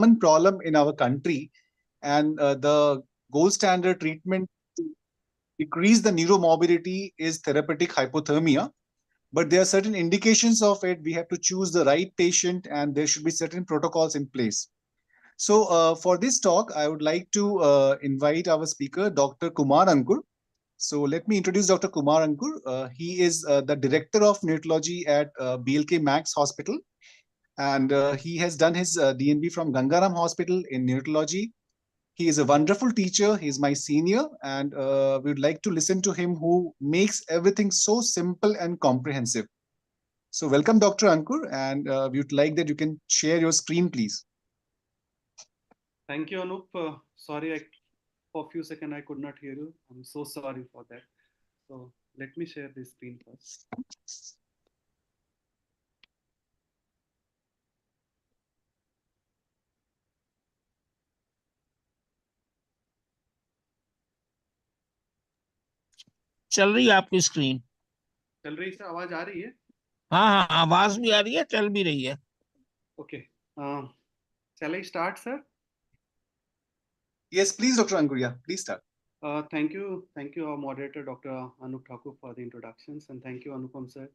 common problem in our country, and the gold standard treatment to decrease the neuromorbidity is therapeutic hypothermia. But there are certain indications of it. We have to choose the right patient, and there should be certain protocols in place. So, for this talk, I would like to invite our speaker, Dr. Kumar Ankur. So, let me introduce Dr. Kumar Ankur. He is the director of neurology at BLK Max Hospital, and he has done his DNB from Gangaram Hospital in neurology. He is a wonderful teacher. He is my senior, and we would like to listen to him, who makes everything so simple and comprehensive. So, welcome, Dr. Ankur, and we would like that you can share your screen, please. Thank you, Anup. Sorry, for a few seconds I could not hear you. I'm so sorry for that. So let me share this screen first. चल रही है आपकी screen? चल रही है, आवाज आ रही है? हाँ हाँ, आवाज भी आ रही है, चल भी रही है. Okay. Shall I start, sir? Yes, please, Dr. Ankur. Yeah, please start. Thank you, our moderator, Dr. Anup Thakur, for the introductions, and thank you, Anupam sir,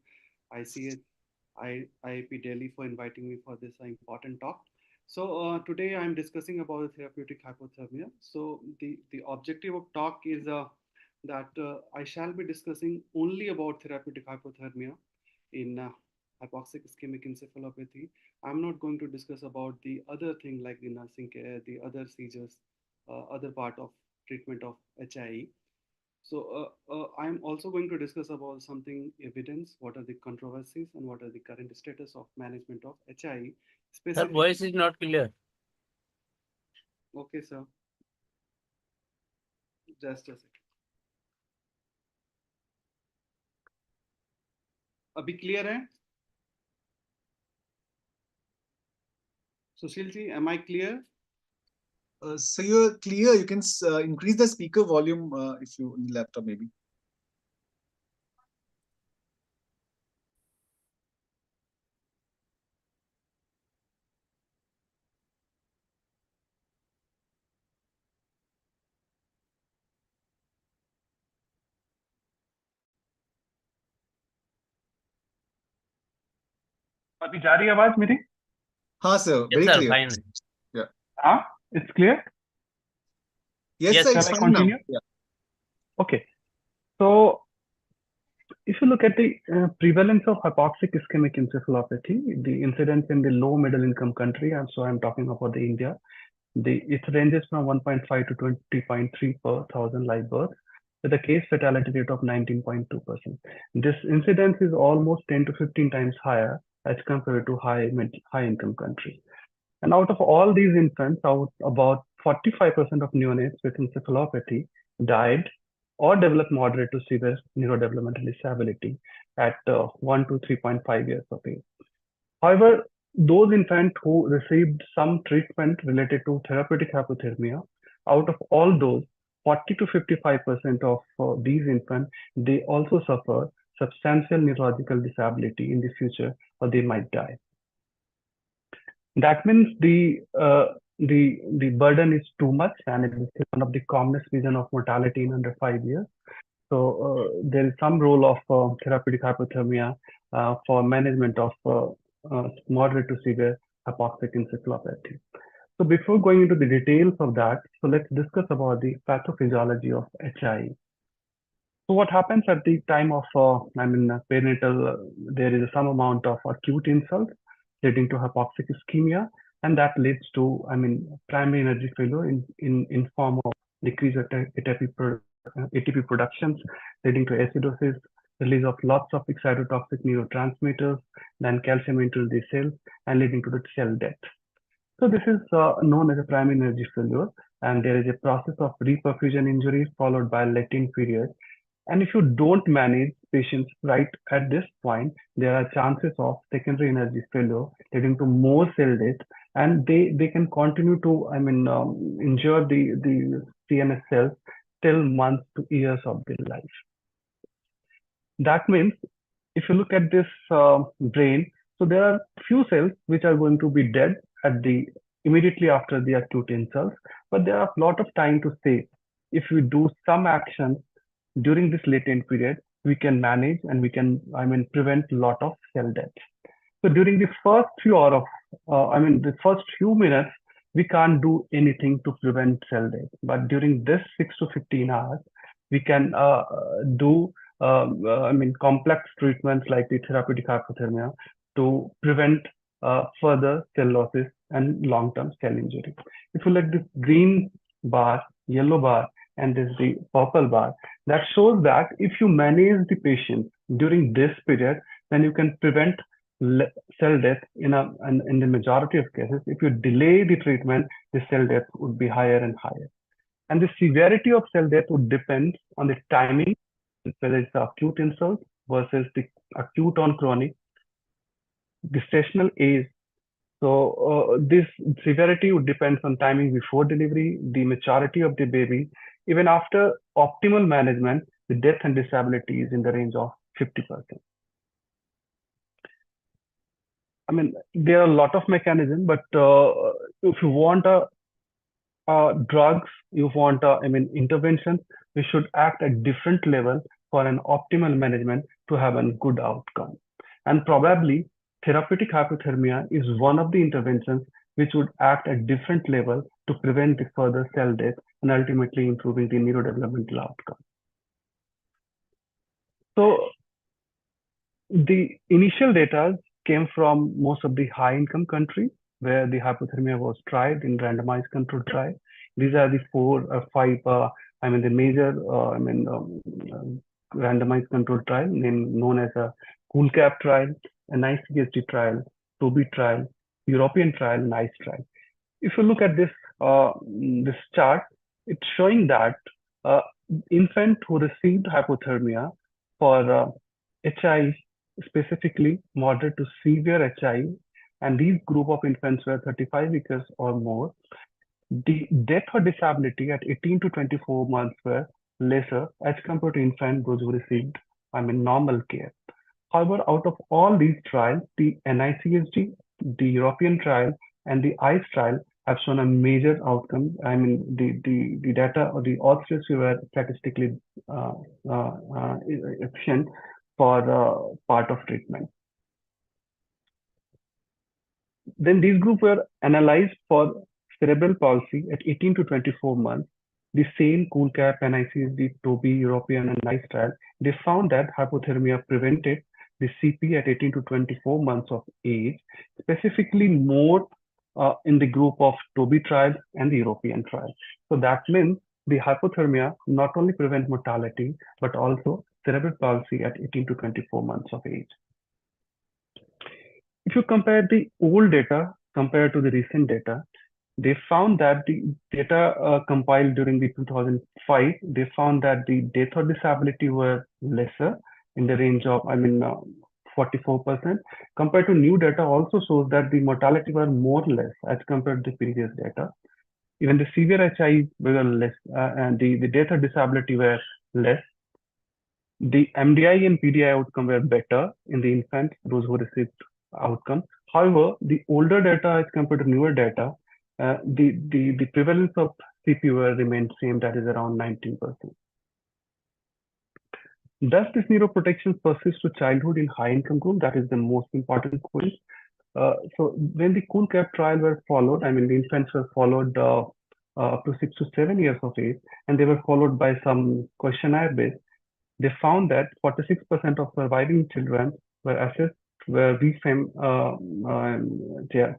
IAP Delhi, for inviting me for this important talk. So today I'm discussing about therapeutic hypothermia. So the objective of talk is that I shall be discussing only about therapeutic hypothermia in hypoxic ischemic encephalopathy. I'm not going to discuss about the other thing like the nursing care, the other seizures, other part of treatment of HIE. So I'm also going to discuss about something evidence, what are the controversies and what are the current status of management of HIE. That voice is not clear. Okay, sir. Just a second. अभी clear है? Sushil ji, am I clear? So you're clear. You can increase the speaker volume if you in the laptop maybe. अभी जा रही है आवाज मेरी? हाँ sir, very Yes, sir, clear. fine. Yeah. हाँ, it's clear. Yes, Yes, sir, shall it's I fine now. continue? Yeah. Okay. So if you look at the prevalence of hypoxic ischemic encephalopathy, the incidence in the low middle income country, and so I'm talking about the India, it ranges from 1.5 to 20.3 per thousand live births, with a case fatality rate of 19.2%. This incidence is almost 10 to 15 times higher as compared to high income countries. And out of all these infants, about 45% of neonates with encephalopathy died or developed moderate to severe neurodevelopmental disability at 1 to 3.5 years of age. However, those infants who received some treatment related to therapeutic hypothermia, out of all those, 40 to 55% of these infants, they also suffer substantial neurological disability in the future, or they might die. That means the burden is too much, and it is one of the commonest reason of mortality in under 5 years. So there is some role of therapeutic hypothermia for management of moderate to severe hypoxic encephalopathy. So before going into the details of that, so let's discuss about the pathophysiology of HIE. So what happens at the time of perinatal, there is some amount of acute insult leading to hypoxic ischemia, and that leads to primary energy failure in form of decreased ATP productions, leading to acidosis, release of lots of excitotoxic neurotransmitters, then calcium into the cells, and leading to the cell death. So this is known as a primary energy failure, and there is a process of reperfusion injury followed by latent period. And if you don't manage patients right at this point, there are chances of secondary energy failure leading to more cell death, and they can continue to injure the CNS cells till months to years of their life. That means if you look at this brain, so there are few cells which are going to be dead at the immediately after the acute insults, but there are a lot of time to save. If we do some actions during this latent period, we can manage and we can, prevent a lot of cell death. So during the first few hours the first few minutes, we can't do anything to prevent cell death. But during this 6 to 15 hours, we can do, complex treatments like the therapeutic hypothermia to prevent further cell losses and long-term cell injury. If you look at this green bar, yellow bar, and this the purple bar, that shows that if you manage the patient during this period, then you can prevent cell death in the majority of cases. If you delay the treatment, the cell death would be higher and higher. And the severity of cell death would depend on the timing, whether it's acute insult versus the acute on chronic, gestational age. So this severity would depend on timing before delivery, the maturity of the baby. Even after optimal management, the death and disability is in the range of 50%. I mean, there are a lot of mechanisms, but if you want drugs, you want interventions, we should act at different level for an optimal management to have a good outcome. And probably therapeutic hypothermia is one of the interventions which would act at different level to prevent the further cell death and ultimately improving the neurodevelopmental outcome. So the initial data came from most of the high-income countries where the hypothermia was tried in randomized controlled trial. These are the the major randomized controlled trial known as a CoolCap trial, an ICSD trial, TOBI trial, European trial, and ICE trial. If you look at this this chart, it's showing that infant who received hypothermia for HI, specifically moderate to severe HI, and these group of infants were 35 years or more, the death or disability at 18 to 24 months were lesser as compared to infants those who received normal care. However, out of all these trials, the NICSD, the European trial, and the ICE trial have shown a major outcome. The data or the odds ratio were statistically efficient for part of treatment. Then these groups were analyzed for cerebral palsy at 18 to 24 months. The same CoolCap, NICSD, TOBI, European, and NICE trial, they found that hypothermia prevented the CP at 18 to 24 months of age, specifically more in the group of TOBI trials and the European trial. So that means the hypothermia not only prevent mortality, but also cerebral palsy at 18 to 24 months of age. If you compare the old data compared to the recent data, they found that the data compiled during the 2005, they found that the death or disability were lesser in the range of 44%, compared to new data also shows that the mortality were more or less as compared to the previous data. Even the severe HI were less, and the death or disability were less. The MDI and PDI outcome were better in the infants, those who received outcome. However, the older data as compared to newer data, the prevalence of CP remained same, that is around 19%. Does this neuroprotection persist to childhood in high-income group? That is the most important question. So when the CoolCap trial were followed, the infants were followed up to 6 to 7 years of age, and they were followed by some questionnaire based. They found that 46% of surviving children were assessed where VFM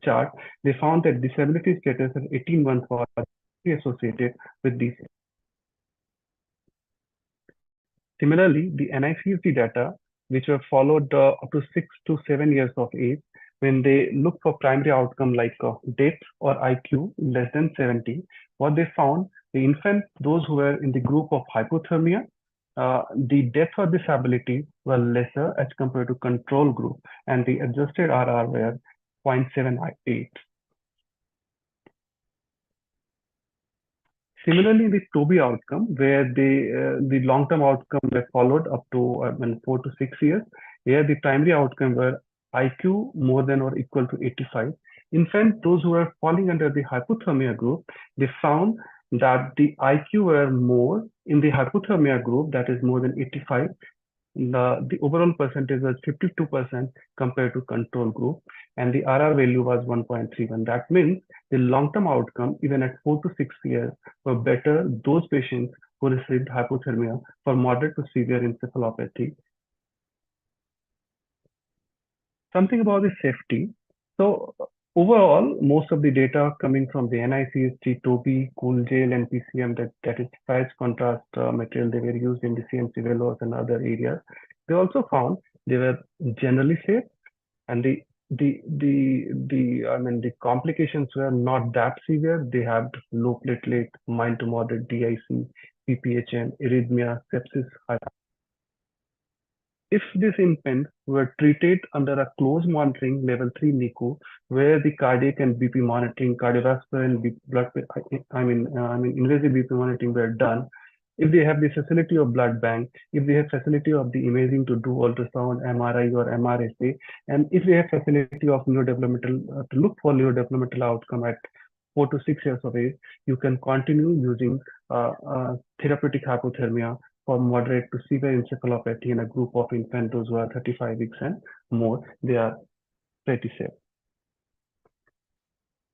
chart. They found that disability status at 18 months was associated with these. Similarly, the NICSD data, which were followed up to 6 to 7 years of age, when they look for primary outcome like death or IQ less than 70, what they found, the infants, those who were in the group of hypothermia, the death or disability were lesser as compared to control group, and the adjusted RR were 0.78. Similarly, the TOBI outcome, where the long-term outcome were followed up to 4 to 6 years, where the primary outcome were IQ more than or equal to 85, In fact, those who were falling under the hypothermia group, they found that the IQ were more in the hypothermia group, that is more than 85. The overall percentage was 52% compared to control group, and the RR value was 1.31. That means the long-term outcome, even at 4 to 6 years, were better those patients who received hypothermia for moderate to severe encephalopathy. Something about the safety. So overall, most of the data coming from the NICST, TOBI, CoolGel, and PCM, that is phase contrast material they were used in the CMC velos and other areas. They also found they were generally safe, and the complications were not that severe. They had low platelet, mild to moderate DIC, PPHN, arrhythmia, sepsis. If these infants were treated under a close monitoring level 3 NICU, where the cardiac and BP monitoring, cardiovascular and blood, invasive BP monitoring were done, if they have the facility of blood bank, if they have facility of the imaging to do ultrasound, MRI or MRSA, and if they have facility of neurodevelopmental, to look for neurodevelopmental outcome at 4 to 6 years of age, you can continue using therapeutic hypothermia for moderate to severe encephalopathy in a group of infants, those who are 35 weeks and more. They are pretty safe.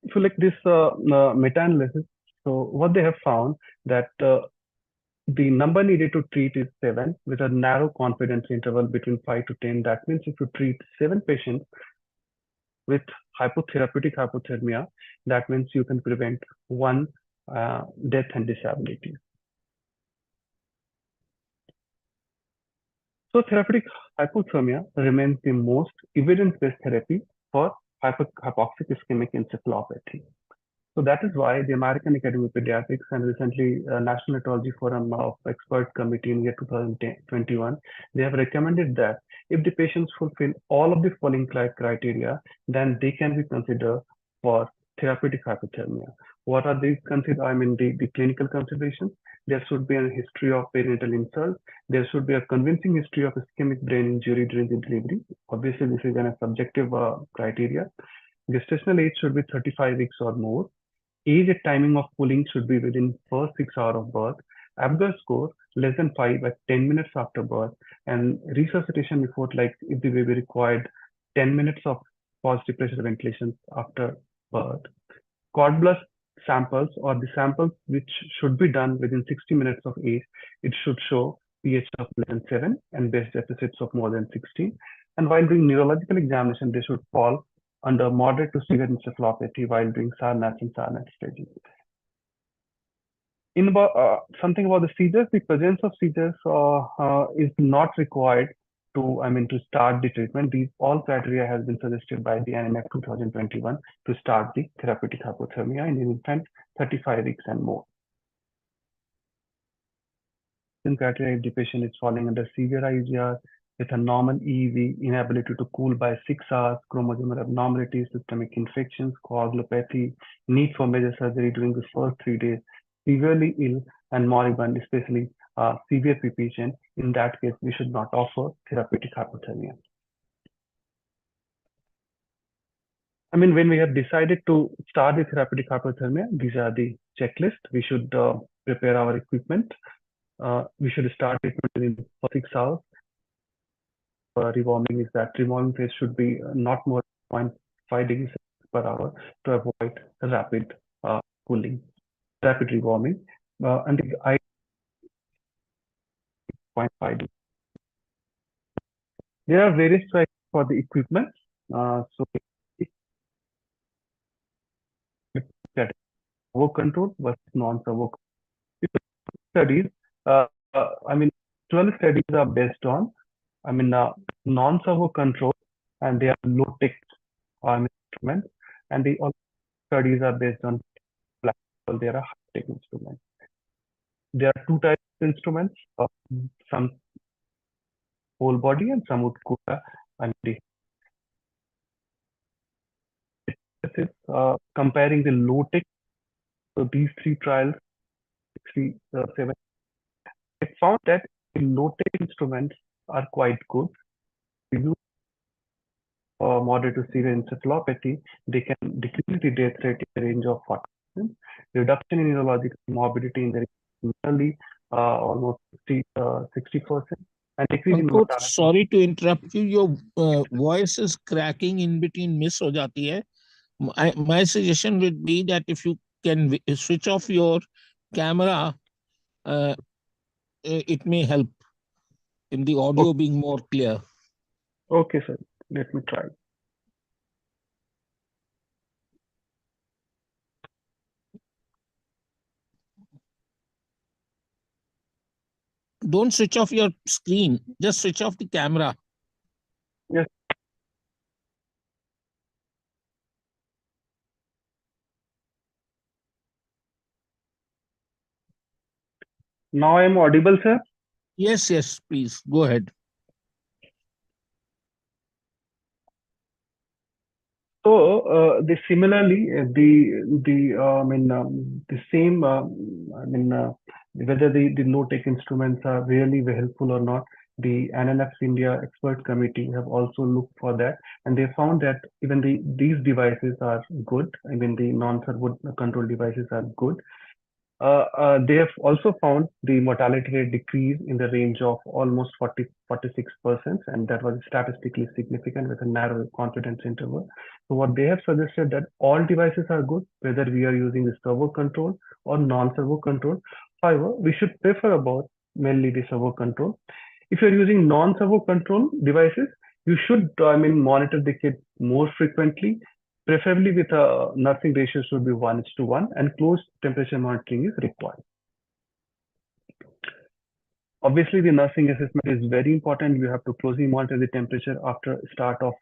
If you look this meta-analysis, so what they have found that the number needed to treat is 7 with a narrow confidence interval between 5 to 10. That means if you treat 7 patients with hypotherapeutic hypothermia, that means you can prevent 1 death and disability. So therapeutic hypothermia remains the most evidence-based therapy for hypoxic ischemic encephalopathy. So that is why the American Academy of Pediatrics and recently National Neurology Forum of Expert Committee in year 2021, they have recommended that if the patients fulfill all of the following criteria, then they can be considered for therapeutic hypothermia. What are these considered? The clinical considerations. There should be a history of perinatal insult. There should be a convincing history of ischemic brain injury during the delivery. Obviously, this is a subjective criteria. Gestational age should be 35 weeks or more. Age at timing of pulling should be within first 6 hours of birth. Apgar score less than 5 at 10 minutes after birth. And resuscitation effort, like if the baby required 10 minutes of positive pressure ventilation after birth. Cord blood samples or the samples which should be done within 60 minutes of age, it should show pH of less than 7 and base deficits of more than 16. And while doing neurological examination, they should fall under moderate to severe encephalopathy while doing SARNAS and SARNAS staging. In about something about the seizures, the presence of seizures is not required to start the treatment. These all criteria has been suggested by the NNF 2021 to start the therapeutic hypothermia in an infant 35 weeks and more. In criteria, if the patient is falling under severe IGR with a normal EEV, inability to cool by 6 hours, chromosomal abnormalities, systemic infections, coagulopathy, need for major surgery during the first 3 days, severely ill and moribund, especially severe PPHN, in that case, we should not offer therapeutic hypothermia. When we have decided to start the therapeutic hypothermia, these are the checklist. We should prepare our equipment. We should start treatment within 6 hours. Rewarming is that rewarming phase should be not more than 0.5 degrees per hour to avoid rapid cooling, rapid rewarming. And the 0.5 degrees. There are various types for the equipment. So servo control versus non-servo studies. 12 studies are based on non-servo control, and they are low-tech instruments, and the all studies are based on they are high-tech instruments. There are 2 types of instruments, some whole body and some would go and comparing the low-tech. So these 3 trials, 7, it found that the low-tech instruments are quite good. We use moderate to severe encephalopathy, they can decrease the death rate in the range of 40%. Reduction in neurological morbidity in the range of almost 60%. And decrease in Ankur, mortality. sorry to interrupt you. Your voice is cracking in between. Miss हो जाती है. My suggestion would be that if you can switch off your camera, it may help in the audio being more clear. Okay, sir. Let me try. Don't switch off your screen. Just switch off the camera. Yes. Now I am audible, sir? Yes, yes, please. Go ahead. So, similarly, the same, whether the low-tech instruments are really very helpful or not, the NNF's India expert committee have also looked for that, and they found that even these devices are good. I mean, the non-servo control devices are good. They have also found the mortality rate decrease in the range of almost 46%, and that was statistically significant with a narrow confidence interval. So what they have suggested that all devices are good, whether we are using the servo control or non-servo control. However, we should prefer about mainly the servo control. If you're using non-servo control devices, you should, monitor the kid more frequently. Preferably with a nursing ratio should be 1:1, and close temperature monitoring is required. Obviously, the nursing assessment is very important. You have to closely monitor the temperature after start of,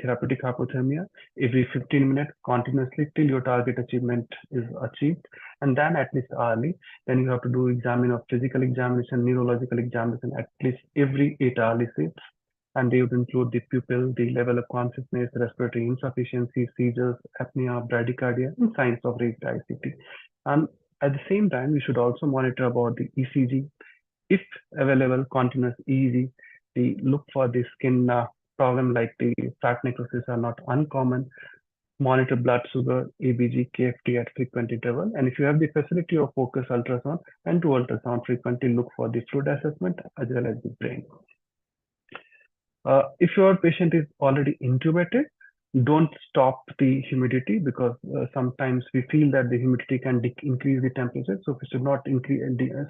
therapeutic hypothermia every 15 minutes continuously till your target achievement is achieved, and then at least hourly. Then you have to do physical examination, neurological examination at least every 8 hourly shifts. And they would include the pupil, the level of consciousness, respiratory insufficiency, seizures, apnea, bradycardia, and signs of raised ICT. And at the same time, we should also monitor about the ECG. If available, continuous EEG. We look for the skin problem like the fat necrosis are not uncommon. Monitor blood sugar, ABG, KFT at frequent interval. And if you have the facility of focus ultrasound and do ultrasound frequently, look for the fluid assessment as well as the brain. If your patient is already intubated, don't stop the humidity because sometimes we feel that the humidity can increase the temperature. So we should not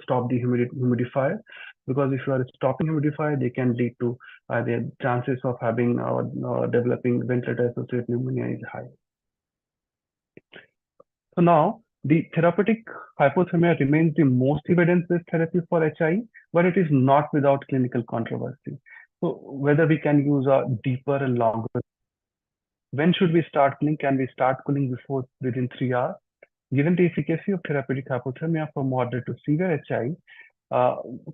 stop the humidifier, because if you are stopping humidifier, they can lead to the chances of having developing ventilator-associated pneumonia is high. So now, the therapeutic hypothermia remains the most evidence-based therapy for HI, but it is not without clinical controversy. So whether we can use a deeper and longer, when should we start cooling? Can we start cooling within 3 hours? Given the efficacy of therapeutic hypothermia for moderate to severe HI,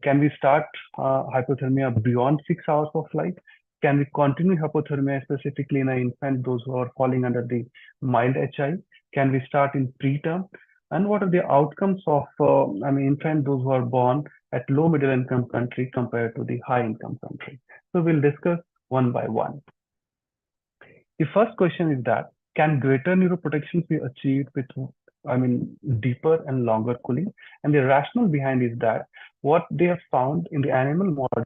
can we start hypothermia beyond 6 hours of flight? Can we continue hypothermia specifically in an infant, those who are falling under the mild HI? Can we start in preterm? And what are the outcomes of infant, those who are born at low middle income country compared to the high income country? So we'll discuss one by one. The first question is that, can greater neuroprotection be achieved with deeper and longer cooling? And the rationale behind is that what they have found in the animal model,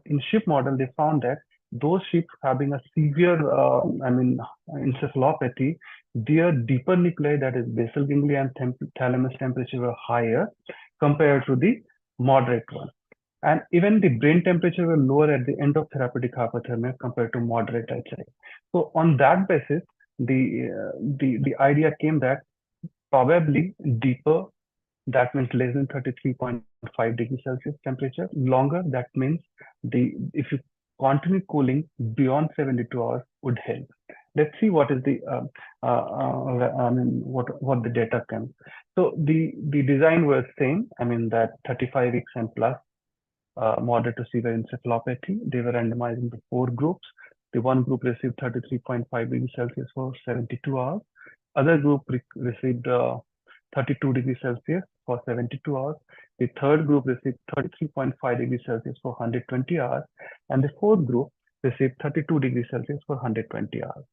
in sheep model, they found that those sheep having a severe encephalopathy, their deeper nuclei, that is basal ganglia and thalamus temperature, were higher compared to the moderate one. And even the brain temperature were lower at the end of therapeutic hypothermia compared to moderate HI. So on that basis, the idea came that probably deeper, that means less than 33.5 degrees Celsius temperature. Longer, that means if you continue cooling beyond 72 hours would help. Let's see what is the what the data comes. So the design was same. That 35 weeks and plus. Moderate to severe encephalopathy. They were randomized into 4 groups. The one group received 33.5 degrees Celsius for 72 hours. Other group received 32 degrees Celsius for 72 hours. The third group received 33.5 degrees Celsius for 120 hours. And the fourth group received 32 degrees Celsius for 120 hours.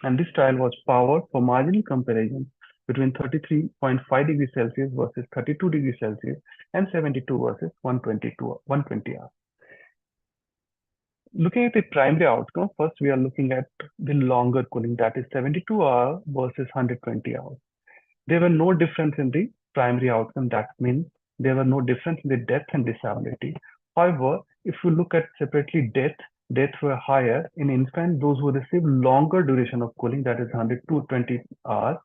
And this trial was powered for marginal comparison between 33.5 degrees Celsius versus 32 degrees Celsius and 72 versus 120 hours. Looking at the primary outcome, first we are looking at the longer cooling, that is 72 hours versus 120 hours. There were no difference in the primary outcome. That means there were no difference in the death and disability. However, if you look at separately deaths were higher in infants, those who received longer duration of cooling, that is 120 hours,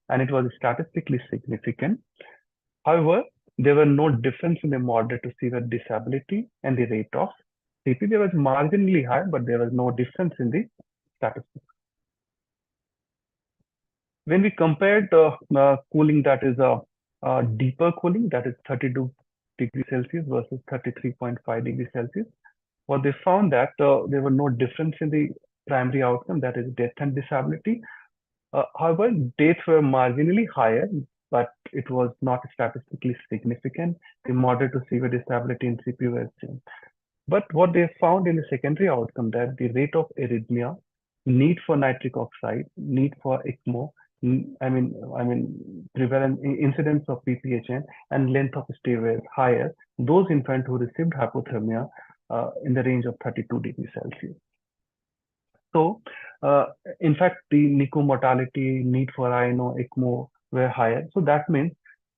and it was statistically significant. However, there were no difference in the moderate to severe disability and the rate of CP. There was marginally high, but there was no difference in the statistics. When we compared cooling, that is deeper cooling, that is 32 degrees Celsius versus 33.5 degrees Celsius, what they found that there were no difference in the primary outcome, that is death and disability. However, deaths were marginally higher, but it was not statistically significant. The moderate to severe disability in CP were same. But what they found in the secondary outcome, that the rate of arrhythmia, need for nitric oxide, need for ECMO, prevalence incidence of PPHN and length of stay were higher. Those infants who received hypothermia in the range of 32 degrees Celsius. So, in fact, the NICU mortality, need for INO, ECMO were higher. So that means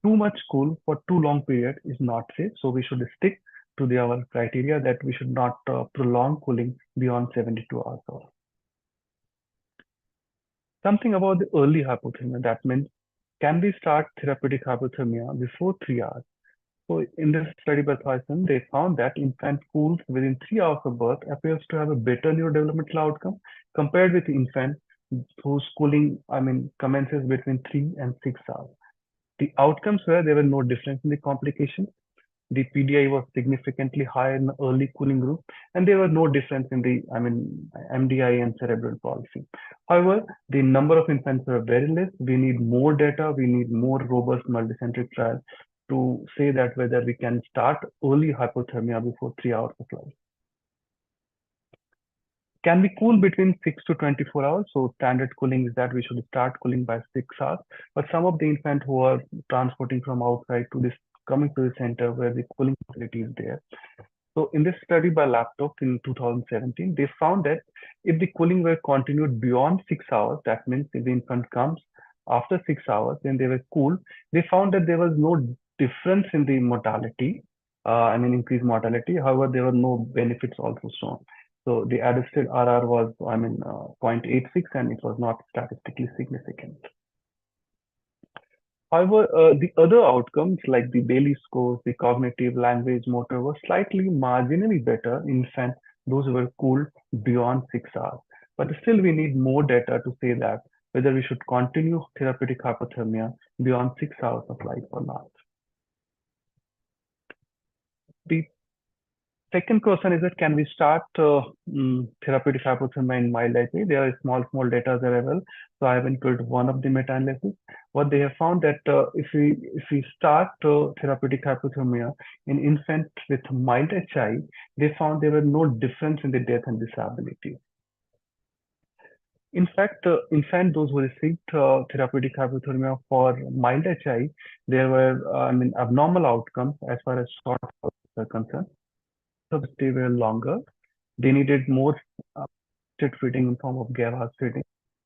too much cool for too long period is not safe. So we should stick to our criteria that we should not prolong cooling beyond 72 hours. Something about the early hypothermia, that means can we start therapeutic hypothermia before 3 hours? So in this study by Tyson, they found that infant cools within 3 hours of birth appears to have a better neurodevelopmental outcome compared with infant whose cooling commences between 3 and 6 hours. The outcomes were there were no difference in the complications. The PDI was significantly higher in the early cooling group, and there was no difference in the MDI and cerebral palsy. However, the number of infants were very less. We need more data. We need more robust multicentric trials to say that whether we can start early hypothermia before 3 hours of life. Can we cool between 6 to 24 hours? So standard cooling is that we should start cooling by 6 hours. But some of the infants who are transporting from outside to this, coming to the center where the cooling facility is there. So in this study by Laptop in 2017, they found that if the cooling were continued beyond 6 hours, that means if the infant comes after 6 hours, then they were cool. They found that there was no difference in the mortality, increased mortality. However, there were no benefits also shown. So the adjusted RR was, 0.86, and it was not statistically significant. However, the other outcomes like the Bailey scores, the cognitive, language, motor were slightly marginally better in infants, those who were cooled beyond 6 hours. But still, we need more data to say that whether we should continue therapeutic hypothermia beyond 6 hours of life or not. The second question is that can we start therapeutic hypothermia in mild IPA? There are small data available. So I have included one of the meta-analysis. What they have found that if we start therapeutic hypothermia in infants with mild HI, they found there were no difference in the death and disability. In fact, infants those who received therapeutic hypothermia for mild HI, there were abnormal outcomes as far as short hours are concerned. So they were longer. They needed more feeding in form of gas feeding.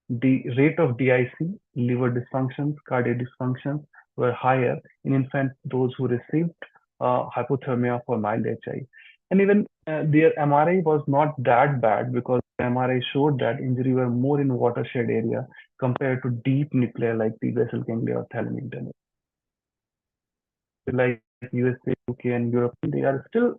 The rate of DIC, liver dysfunctions, cardiac dysfunctions were higher in infants those who received hypothermia for mild HI. And even their MRI was not that bad because MRI showed that injury were more in watershed area compared to deep nuclear like the basal ganglia or thalamic damage. Like USA, UK, and Europe, they are still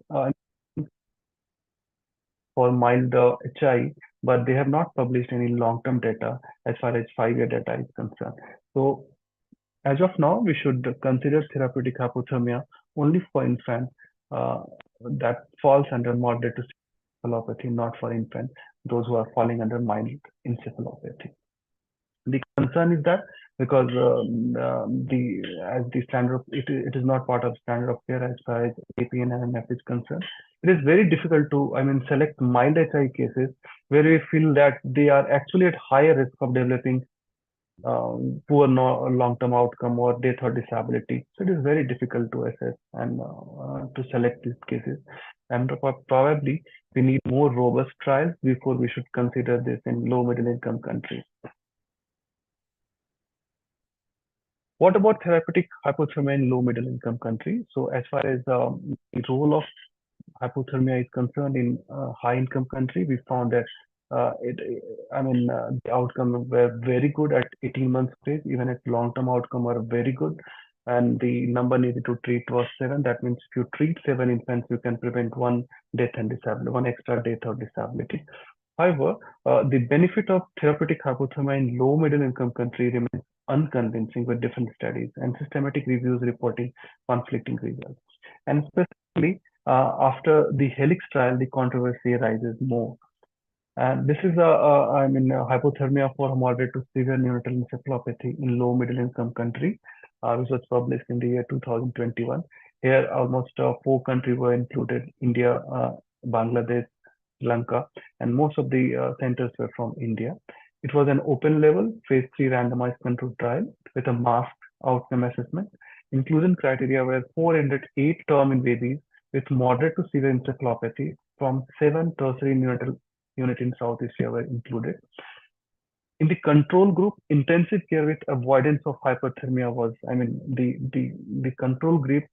for mild HI, but they have not published any long-term data as far as 5-year data is concerned. So as of now, we should consider therapeutic hypothermia only for infants that falls under moderate to severe encephalopathy, not for infants, those who are falling under mild encephalopathy. The concern is that because as the standard of it is not part of standard of care as far as AP and MMF is concerned. It is very difficult to select mild HIV cases where we feel that they are actually at higher risk of developing poor long-term outcome or death or disability. So it is very difficult to assess and to select these cases. And probably we need more robust trials before we should consider this in low middle income countries. What about therapeutic hypothermia in low middle income countries? So as far as the role of hypothermia is concerned in high income country, we found that the outcome were very good at 18 months stage, even at long-term outcome were very good. And the number needed to treat was 7. That means if you treat 7 infants, you can prevent one death and disability, one extra death or disability. However, the benefit of therapeutic hypothermia in low middle income country remains unconvincing with different studies and systematic reviews reporting conflicting results. And specifically, after the HELIX trial, the controversy arises more. And this is hypothermia for moderate to severe neonatal encephalopathy in low middle income country, which was published in the year 2021. Here, almost 4 countries were included: India, Bangladesh, Sri Lanka, and most of the centers were from India. It was an open label, phase 3 randomized controlled trial with a masked outcome assessment. Inclusion criteria were 408 term in babies with moderate to severe encephalopathy from 7 tertiary neonatal units in South Asia were included. In the control group, intensive care with avoidance of hypothermia was, the control group,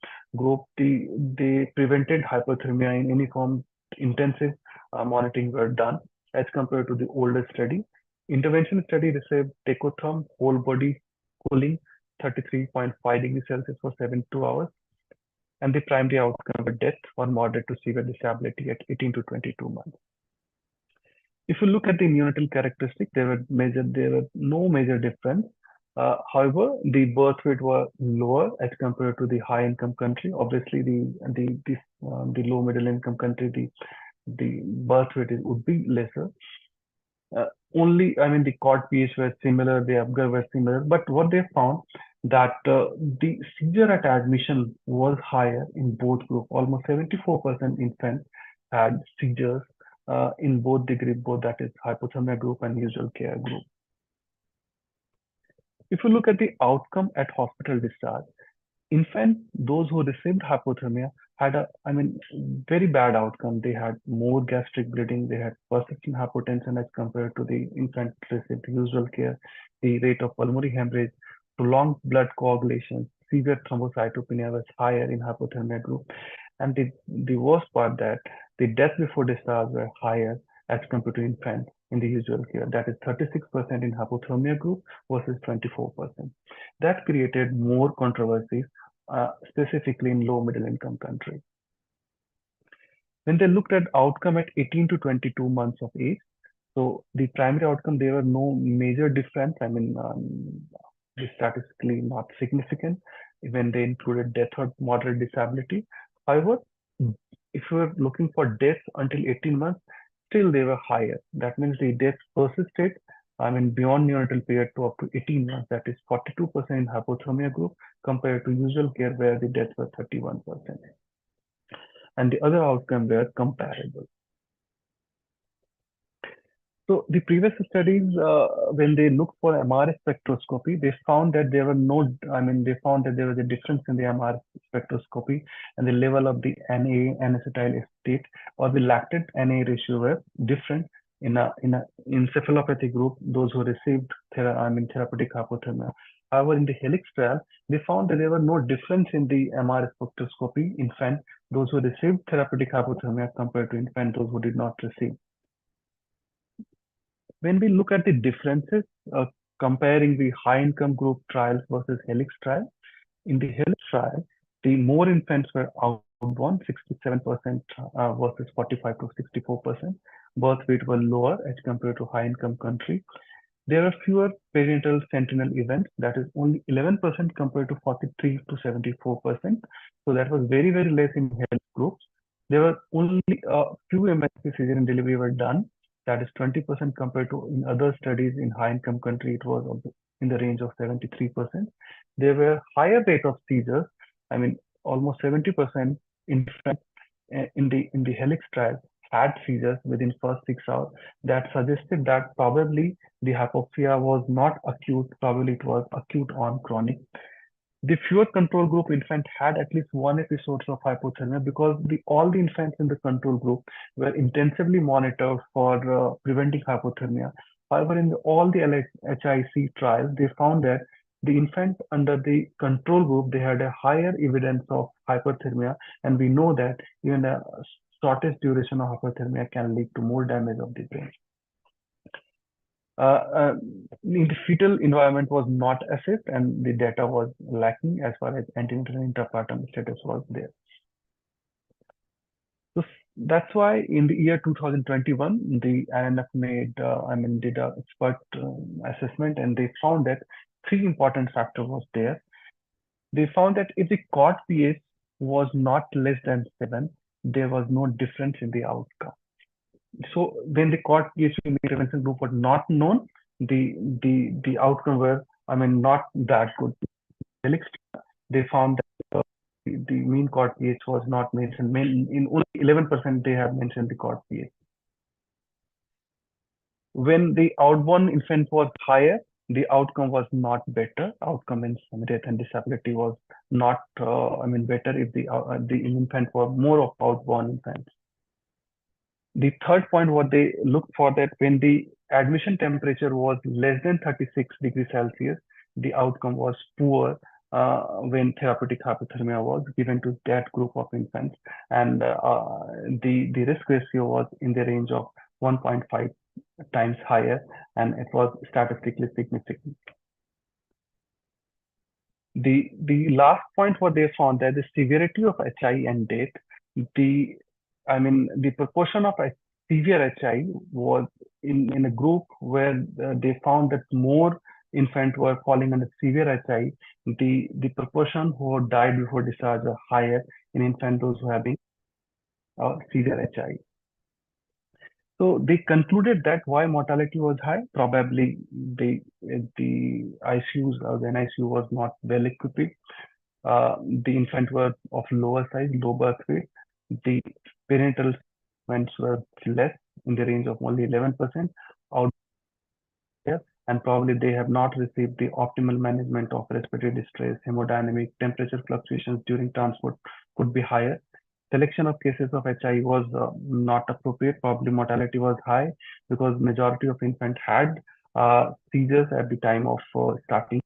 they prevented hypothermia in any form. Intensive monitoring were done as compared to the older study. Intervention study received tacotherm, whole body cooling, 33.5 degrees Celsius for 72 hours. And the primary outcome of death or moderate to severe disability at 18 to 22 months. If you look at the neonatal characteristic, there were no major difference. However, the birth rate was lower as compared to the high income country. Obviously, the low middle income country, the birth rate would be lesser. The COD pH were similar, the Apgar were similar, but what they found that the seizure at admission was higher in both groups. Almost 74% infants had seizures in both the group, both that is hypothermia group and usual care group. If you look at the outcome at hospital discharge, infants, those who received hypothermia had very bad outcome. They had more gastric bleeding, they had persistent hypotension as compared to the infant received usual care. The rate of pulmonary hemorrhage, prolonged blood coagulation, severe thrombocytopenia was higher in hypothermia group. And the worst part that the death before discharge were higher as compared to infants in the usual care. That is 36% in hypothermia group versus 24%. That created more controversies, specifically in low middle income countries. When they looked at outcome at 18 to 22 months of age, so the primary outcome, there were no major difference. Statistically not significant when they included death or moderate disability. However, if you were looking for deaths until 18 months, still they were higher. That means the deaths persisted, beyond neonatal period to up to 18 months. That is 42% in hypothermia group compared to usual care where the deaths were 31%. And the other outcome were comparable. So the previous studies, when they looked for MRI spectroscopy, they found that there was a difference in the MRI spectroscopy and the level of the NA, N-acetyl acetate, or the lactate NA ratio were different in encephalopathy group, those who received therapeutic hypothermia. However, in the HELIX trial, they found that there were no difference in the MRI spectroscopy in infant, those who received therapeutic hypothermia compared to infant, those who did not receive. When we look at the differences, comparing the high income group trials versus HELIX trial, in the HELIX trial, the more infants were outborn, 67% versus 45 to 64%. Birth rate were lower as compared to high income country. There were fewer perinatal sentinel events, that is only 11% compared to 43 to 74%. So that was very, very less in HELIX groups. There were only few emergency cesarean delivery were done. That is 20% compared to in other studies in high income country, it was in the range of 73%. There were higher rate of seizures. I mean, almost 70% infants in the helix trial had seizures within first 6 hours. That suggested that probably the hypoxia was not acute, probably it was acute on chronic. The fewer control group infant had at least one episode of hypothermia because all the infants in the control group were intensively monitored for preventing hypothermia. However, in all the LHIC trials, they found that the infants under the control group, they had a higher evidence of hypothermia, and we know that even a shortest duration of hypothermia can lead to more damage of the brain. The fetal environment was not assessed and the data was lacking as far as antenatal and intrapartum status was there. So that's why in the year 2021, the INF did a expert assessment, and they found that three important factors was there. They found that if the COT pH was not less than 7, there was no difference in the outcome. So when the COT pH intervention group was not known, the outcome were not that good. They found that the mean COT pH was not mentioned. In only 11% they have mentioned the COT pH. When the outborn infant was higher, the outcome was not better. Outcome in death and disability was not better if the infant were more of outborn infants. The third point, what they looked for, that when the admission temperature was less than 36 degrees Celsius, the outcome was poor when therapeutic hypothermia was given to that group of infants, and the risk ratio was in the range of 1.5 times higher, and it was statistically significant. The last point, what they found, that the severity of HI and death, the proportion of severe HI was in a group where they found that more infants were falling under severe HI. The proportion who died before discharge are higher in infants those who having severe HI. So they concluded that why mortality was high, probably the ICUs or the NICU was not well equipped. The infants were of lower size, low birth weight. The parental infants were less, in the range of only 11% out there, and probably they have not received the optimal management of respiratory distress, hemodynamic, temperature fluctuations during transport could be higher. Selection of cases of HI was not appropriate. Probably mortality was high because majority of infants had seizures at the time of starting.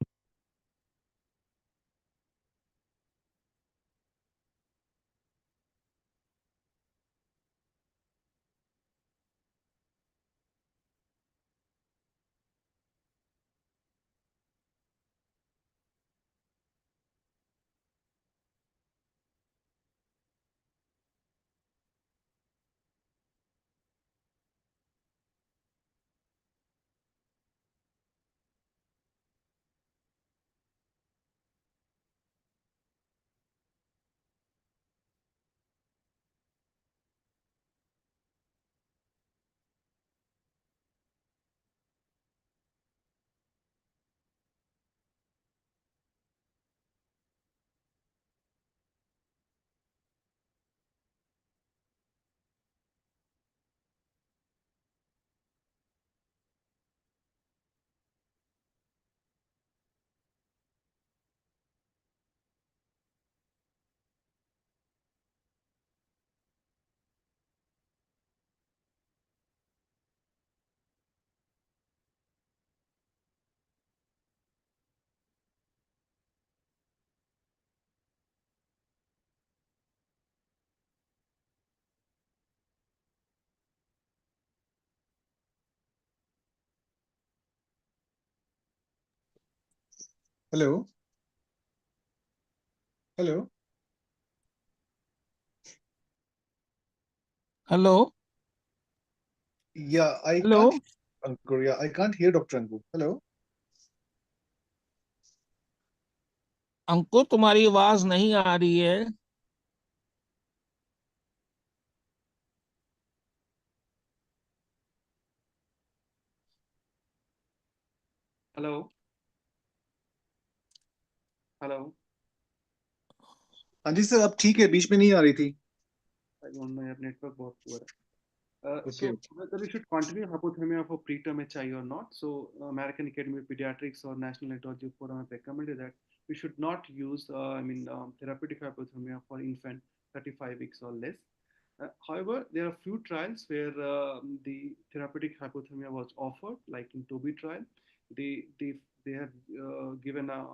Hello. Hello. Hello. Yeah, I Hello. can't. Ankur, yeah, I can't hear Dr. Ankur. Hello. अंकुर, तुम्हारी आवाज नहीं आ रही है. Hello. Hello. हाँ जी sir, अब ठीक है, बीच में नहीं आ रही थी. I don't know, your network बहुत poor है. So Okay. whether we should continue hypothermia for preterm HI or not. So American Academy of Pediatrics or National Neurology Forum have recommended that we should not use, therapeutic hypothermia for infant 35 weeks or less. However, there are few trials where the therapeutic hypothermia was offered, like in TOBI trial. They have given a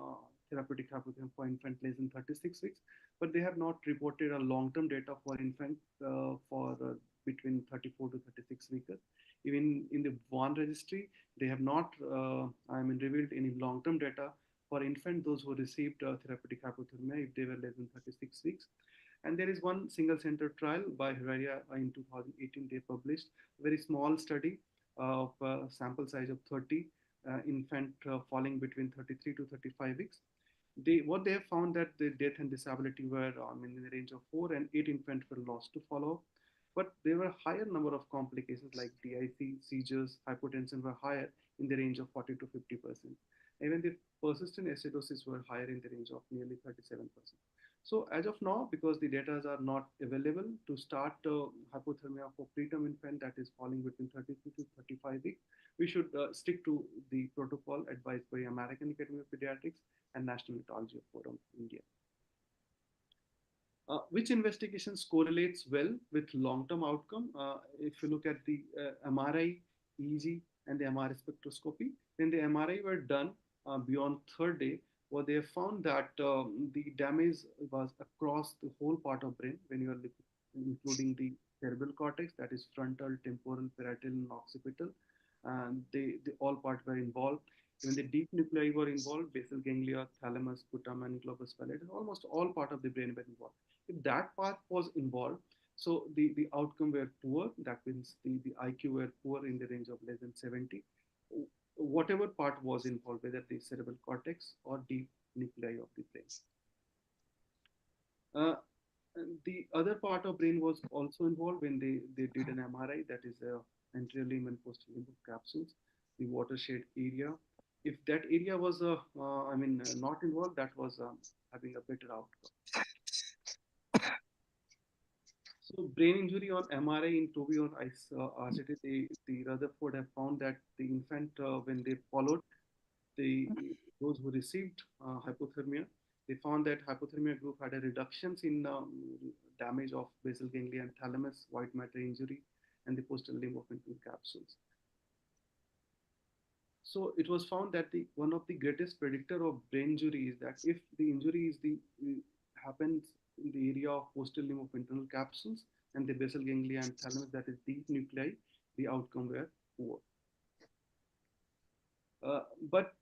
therapeutic hypothermia for infant less than 36 weeks, but they have not reported a long-term data for infant for between 34 to 36 weeks. Even in the one registry, they have not, revealed any long-term data for infant those who received therapeutic hypothermia if they were less than 36 weeks. And there is one single center trial by Herrera in 2018. They published a very small study of sample size of 30 infant falling between 33 to 35 weeks. What they have found that the death and disability were in the range of 4 and 8 infants were lost to follow. But there were higher number of complications like DIC, seizures, hypotension were higher in the range of 40 to 50%. Even the persistent acidosis were higher in the range of nearly 37%. So as of now, because the data are not available to start hypothermia for preterm infant that is falling between 32 to 35 weeks, we should stick to the protocol advised by American Academy of Pediatrics and National Neurology Forum, India. Which investigations correlates well with long-term outcome? If you look at the MRI, EEG, and the MRI spectroscopy, when the MRI were done beyond third day, what they have found that the damage was across the whole part of brain when you are including the cerebral cortex, that is frontal, temporal, parietal, and occipital, and they all parts were involved. Even the deep nuclei were involved, basal ganglia, thalamus, putamen, globus pallidus, almost all part of the brain were involved. If that part was involved, so the outcome were poor. That means the IQ were poor in the range of less than 70. Whatever part was involved, whether the cerebral cortex or deep nuclei of the brain. The other part of brain was also involved when they did an MRI, that is anterior limb and posterior limb capsules, the watershed area. If that area was not involved, that was having a better outcome. So brain injury on MRI in TOBI or RCT, the Rutherford have found that the infant, when they followed those who received hypothermia, they found that hypothermia group had a reductions in damage of basal ganglia and thalamus, white matter injury, and the posterior limb of infant capsules. So it was found that one of the greatest predictor of brain injury is that if the injury is happens in the area of posterior limb of internal capsules and the basal ganglia and thalamus, that is deep nuclei, the outcome were poor. But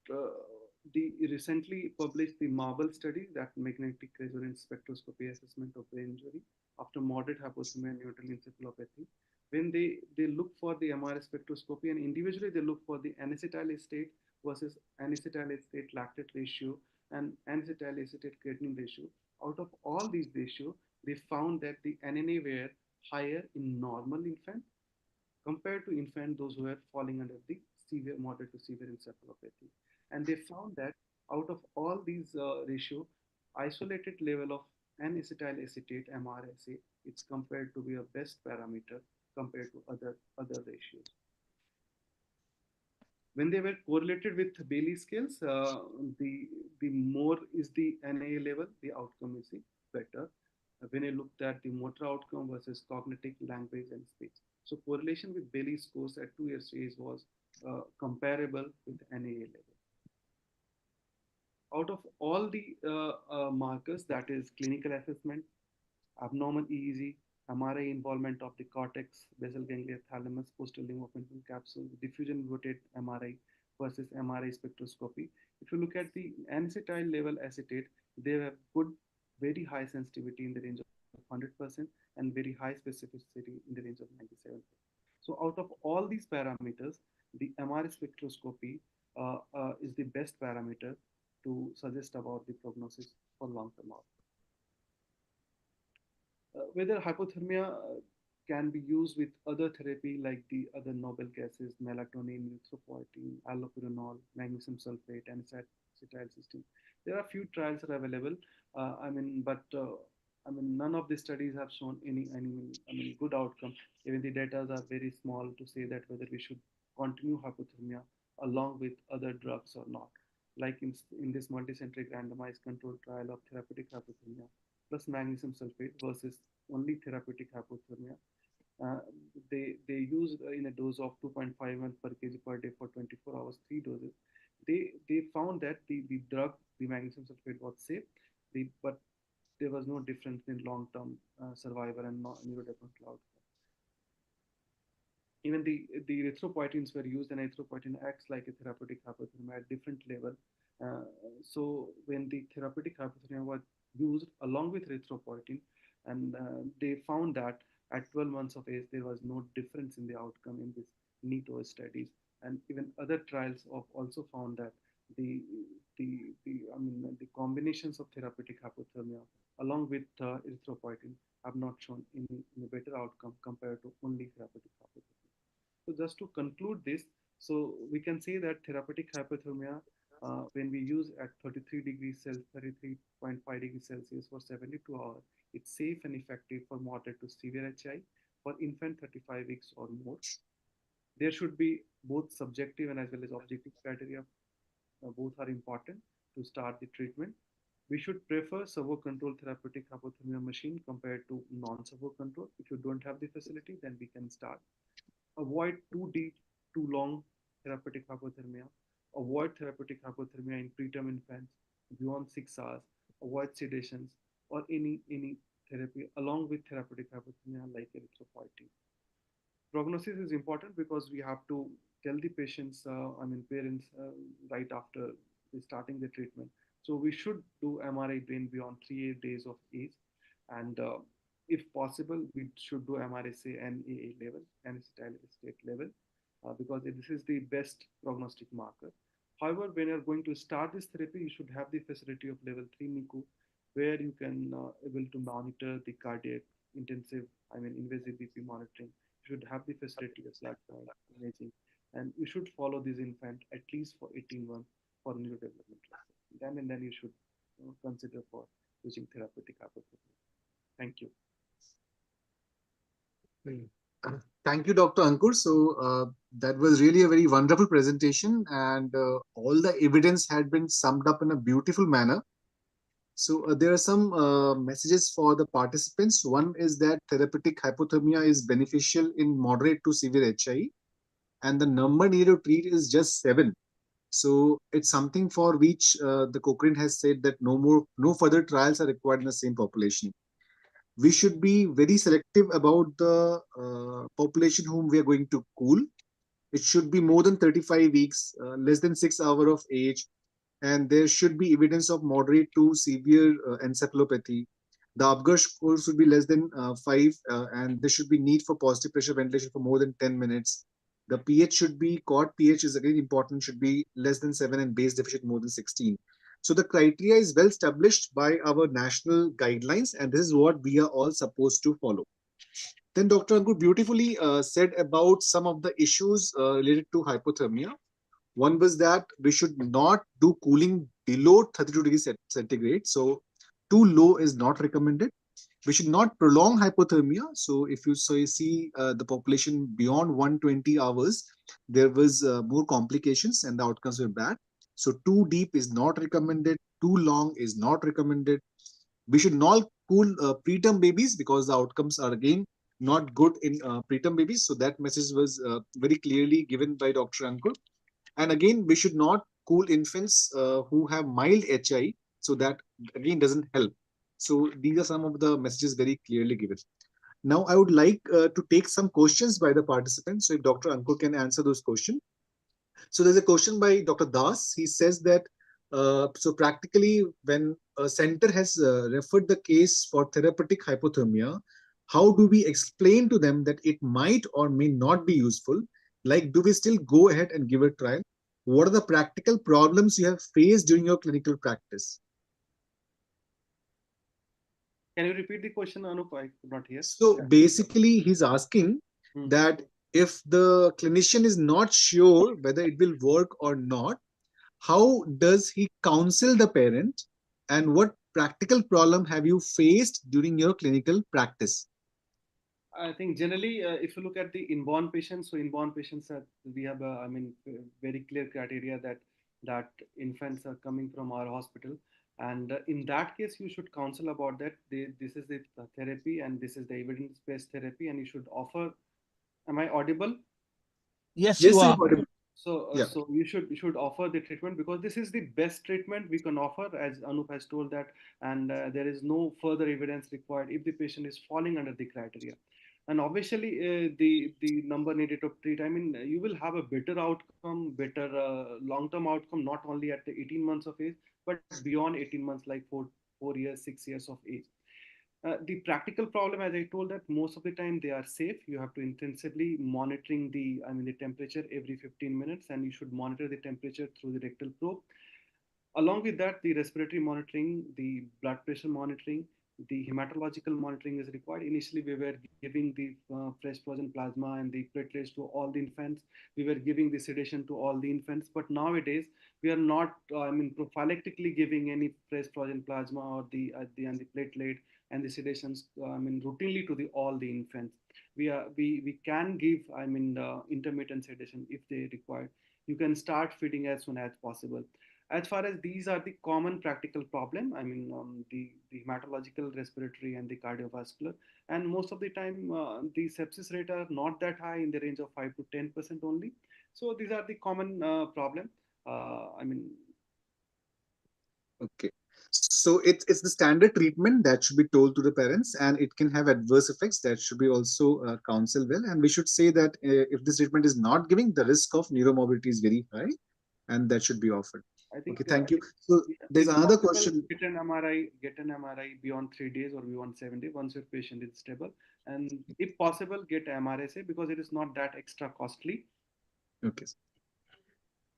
the recently published the MARBLE study, that magnetic resonance spectroscopy assessment of brain injury after moderate hypothermia and neutral encephalopathy, when they look for the MRI spectroscopy and individually they look for the N-acetyl versus N-acetyl lactate ratio and N-acetyl creatinine ratio. Out of all these ratios, they found that the NNA were higher in normal infant compared to infant those who were falling under the severe, moderate to severe encephalopathy. And they found that out of all these ratio, isolated level of N-acetyl acetate MRSA, it's compared to be a best parameter compared to other ratios. When they were correlated with Bailey scales, the more is the NA level, the outcome is the better. When I looked at the motor outcome versus cognitive, language, and speech. So correlation with Bailey scores at 2 years age was comparable with NAA level. Out of all the markers, that is clinical assessment, abnormal EEG, MRI involvement of the cortex, basal ganglia, thalamus, posterior limb of infant capsule, diffusion rotate MRI versus MRI spectroscopy. If you look at the N-acetyl level acetate, they have good, very high sensitivity in the range of 100% and very high specificity in the range of 97%. So out of all these parameters, the MRI spectroscopy is the best parameter to suggest about the prognosis for long-term outcome. Whether hypothermia can be used with other therapy like the other noble gases, melatonin, erythropoietin, allopurinol, magnesium sulfate, and acetyl cysteine. There are few trials are available. None of the studies have shown any good outcome. Even the data are very small to say that whether we should continue hypothermia along with other drugs or not. Like in this multicentric randomized controlled trial of therapeutic hypothermia plus magnesium sulfate versus only therapeutic hypothermia, uh, they used in a dose of 2.5 ml per kg per day for 24 hours, 3 doses. They found that the drug, the magnesium sulfate, was safe, but there was no difference in long-term survival and neurodevelopmental outcome. Even the erythropoietins were used, and erythropoietin acts like a therapeutic hypothermia at different level. Uh, so when the therapeutic hypothermia was used along with erythropoietin, and they found that at 12 months of age there was no difference in the outcome in this NEAT-OS studies, and even other trials of also found that the the combinations of therapeutic hypothermia along with erythropoietin have not shown any better outcome compared to only therapeutic hypothermia. So just to conclude this, so we can say that therapeutic hypothermia, when we use at 33 degrees Celsius, 33.5 degrees Celsius for 72 hours, it's safe and effective for moderate to severe HI for infant 35 weeks or more. There should be both subjective and as well as objective criteria. Both are important to start the treatment. We should prefer servo-controlled therapeutic hypothermia machine compared to non-servo control. If you don't have the facility, then we can start. Avoid too deep, too long therapeutic hypothermia. Avoid therapeutic hypothermia in preterm infants beyond 6 hours. Avoid sedations or any therapy along with therapeutic hypothermia like erythropoietin. Prognosis is important because we have to tell the patients, parents, right after starting the treatment. So we should do MRI brain beyond 3 days of age, and if possible, we should do MRSA NAA level, anesthetic state level, because this is the best prognostic marker. However, when you're going to start this therapy, you should have the facility of level 3 NICU, where you can able to monitor the cardiac intensive, invasive BP monitoring. You should have the facility of blood imaging, and you should follow this infant at least for 18 months for neurodevelopmental. Then you should consider for using therapeutic hypothermia. Thank you. Thank you, Dr. Ankur. So that was really a very wonderful presentation, and all the evidence had been summed up in a beautiful manner. So there are some messages for the participants. One is that therapeutic hypothermia is beneficial in moderate to severe HI, and the number needed to treat is just 7. So it's something for which the Cochrane has said that no further trials are required in the same population. We should be very selective about the population whom we are going to cool. It should be more than 35 weeks, less than 6 hours of age, and there should be evidence of moderate to severe encephalopathy. The Apgar score should be less than 5, and there should be need for positive pressure ventilation for more than 10 minutes. The pH should be, COD pH is again important, should be less than 7 and base deficit more than 16. So the criteria is well established by our national guidelines, and this is what we are all supposed to follow. Then Dr. Ankur beautifully said about some of the issues related to hypothermia. One was that we should not do cooling below 32 degrees centigrade. So too low is not recommended. We should not prolong hypothermia. So if you see the population beyond 120 hours, there was more complications and the outcomes were bad. So too deep is not recommended. Too long is not recommended. We should not cool preterm babies because the outcomes are again not good in preterm babies. So that message was very clearly given by Dr. Ankur. And again, we should not cool infants who have mild HI. So that again doesn't help. So these are some of the messages very clearly given. Now I would like to take some questions by the participants. So if Dr. Ankur can answer those questions. So there's a question by Dr. Das. He says that, so practically when a center has referred the case for therapeutic hypothermia, how do we explain to them that it might or may not be useful? Like, do we still go ahead and give a trial? What are the practical problems you have faced during your clinical practice? Can you repeat the question, Anup? I could not hear. So basically, he's asking that if the clinician is not sure whether it will work or not, how does he counsel the parent, and what practical problem have you faced during your clinical practice? I think generally, if you look at the inborn patients, so inborn patients are, we have, very clear criteria that infants are coming from our hospital, and in that case, you should counsel about that. This is the therapy, and this is the evidence-based therapy, and you should offer. Am I audible? Yes, Yes, you sir. are. Yeah. So you should offer the treatment because this is the best treatment we can offer, as Anup has told that, and there is no further evidence required if the patient is falling under the criteria. And obviously, the number needed to treat. I mean, you will have a better outcome, better long-term outcome, not only at the 18 months of age, but beyond 18 months, like 4 years, 6 years of age. The practical problem, as I told, that most of the time they are safe. You have to intensively monitoring the temperature every 15 minutes, and you should monitor the temperature through the rectal probe. Along with that, the respiratory monitoring, the blood pressure monitoring, the hematological monitoring is required. Initially, we were giving the fresh frozen plasma and the platelets to all the infants. We were giving the sedation to all the infants. But nowadays, we are not, prophylactically giving any fresh frozen plasma or the platelet and the sedations, routinely to the all the infants. We can give, intermittent sedation if they require. You can start feeding as soon as possible. As far as these are the common practical problem, the hematological, respiratory, and the cardiovascular, and most of the time the sepsis rate are not that high, in the range of 5 to 10% only. So these are the common problem. I mean, Okay. So it's the standard treatment that should be told to the parents, and it can have adverse effects that should be also counseled well. And we should say that if this treatment is not giving, the risk of neuromobility is very high, and that should be offered. I think Okay, thank you. So there's if another possible, question. get an MRI beyond 3 days or beyond 7 days once your patient is stable, and if possible, get MRSA because it is not that extra costly. Okay.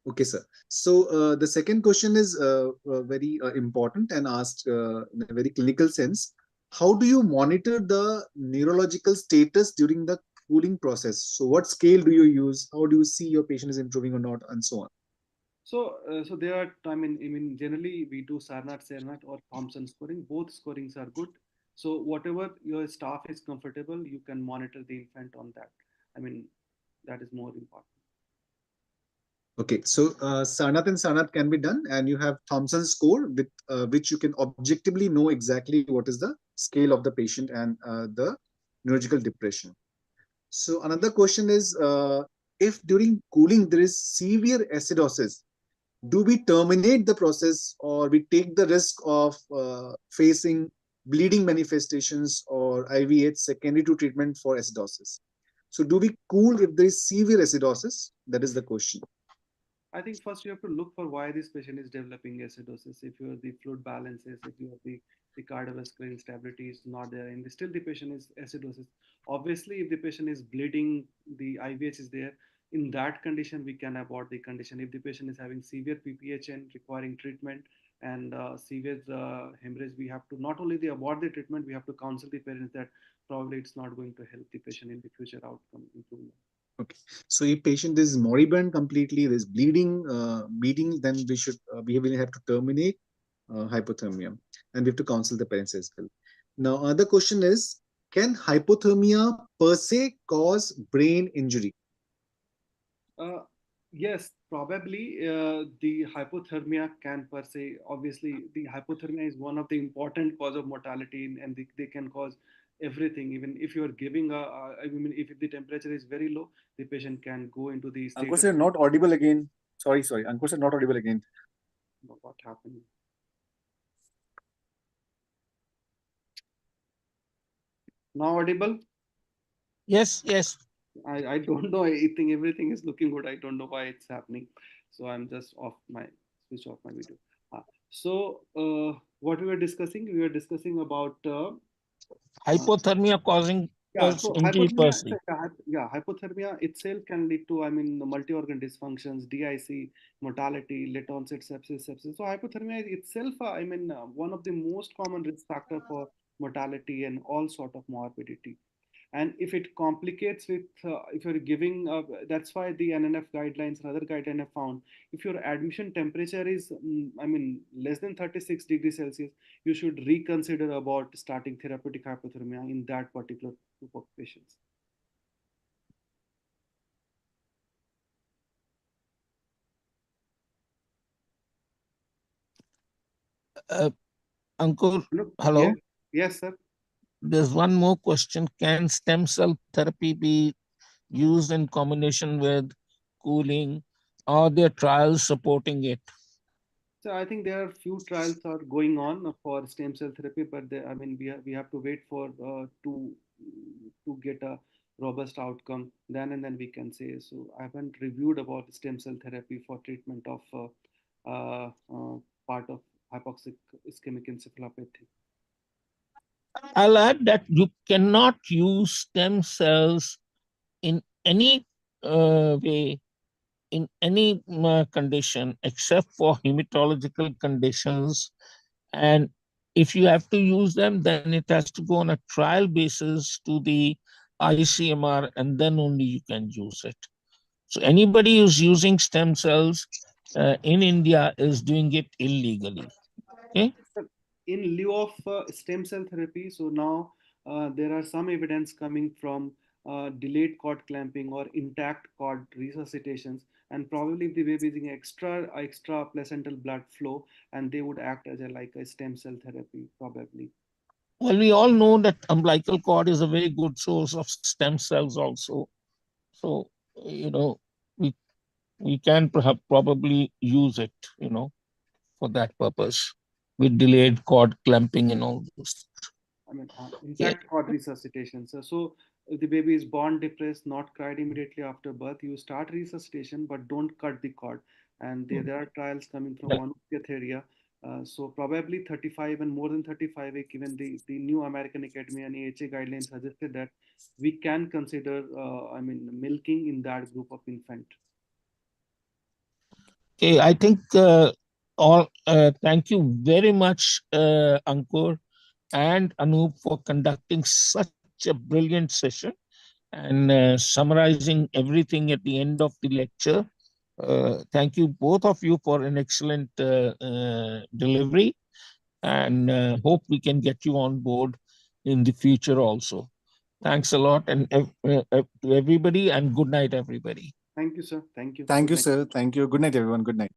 Okay, sir. So the second question is very important and asked in a very clinical sense. How do you monitor the neurological status during the cooling process? So what scale do you use? How do you see your patient is improving or not, and so on? So there are, generally we do Sarnat, Cernat, or Thompson scoring. Both scorings are good. So whatever your staff is comfortable, you can monitor the infant on that. I mean, that is more important. Okay, so Sarnath and Sarnath can be done, and you have Thompson score with which you can objectively know exactly what is the scale of the patient and the neurological depression. So another question is, if during cooling there is severe acidosis, do we terminate the process, or we take the risk of facing bleeding manifestations or IVH secondary to treatment for acidosis? So do we cool if there is severe acidosis? That is the question. I think first you have to look for why this patient is developing acidosis. If your the fluid balances, if you have the cardiovascular instability is not there, and still the patient is acidosis. Obviously, if the patient is bleeding, the IVH is there. In that condition, we can abort the condition. If the patient is having severe PPHN requiring treatment and severe hemorrhage, we have to not only the abort the treatment, we have to counsel the parents that probably it's not going to help the patient in the future outcome improvement. Okay. So if patient is moribund completely, there's bleeding, then we will have to terminate hypothermia, and we have to counsel the parents as well. Now, another question is, can hypothermia per se cause brain injury? Uh, yes, probably the hypothermia can per se. Obviously, the hypothermia is one of the important cause of mortality, and they can cause everything. Even if you are giving if the temperature is very low, the patient can go into the state Ankur sir, not audible again. Sorry. Ankur sir, not audible again. what happened. Now audible? Yes, yes. I don't know. I think everything is looking good. I don't know why it's happening. So I'm just switch off my video. What we were discussing? We were discussing about Hypothermia causing yeah. us So injury per hypothermia, se. hypothermia itself can lead to multi-organ dysfunctions, DIC, mortality, late onset sepsis. So hypothermia is itself, one of the most common risk factor for mortality and all sort of morbidity. And if it complicates with, if you're giving, that's why the NNF guidelines and other guidelines have found, if your admission temperature is, I mean, less than 36 degrees Celsius, you should reconsider about starting therapeutic hypothermia in that particular group of patients. Ankur, Look, hello. yes, sir. There's one more question. Can stem cell therapy be used in combination with cooling? Are there trials supporting it? So I think there are few trials are going on for stem cell therapy, but I mean we have to wait for to get a robust outcome. Then and then we can say. So I haven't reviewed about stem cell therapy for treatment of part of hypoxic ischemic encephalopathy. I'll add that you cannot use stem cells in any way, in any condition, except for hematological conditions. And if you have to use them, then it has to go on a trial basis to the ICMR, and then only you can use it. So anybody who's using stem cells in India is doing it illegally. Okay. In lieu of stem cell therapy, so now there are some evidence coming from delayed cord clamping or intact cord resuscitations, and probably if the baby is getting extra placental blood flow, and they would act as like a stem cell therapy probably. Well, we all know that umbilical cord is a very good source of stem cells also. So, we we can perhaps probably use it, for that purpose with delayed cord clamping and all those. I mean, Yeah. intact cord resuscitation. So if the baby is born depressed, not cried immediately after birth, you start resuscitation, but don't cut the cord. And there are trials coming from one area. So probably 35 and more than 35, given the new American Academy and AHA guidelines suggested that we can consider, I mean, milking in that group of infant. Okay, I think thank you very much, Ankur and Anup, for conducting such a brilliant session and summarizing everything at the end of the lecture. Thank you, both of you, for an excellent delivery, and hope we can get you on board in the future also. Thanks a lot, and to everybody, and good night, everybody. Thank you, sir. Thank you. Thank Good you, night. sir. Thank you. Good night, everyone. Good night.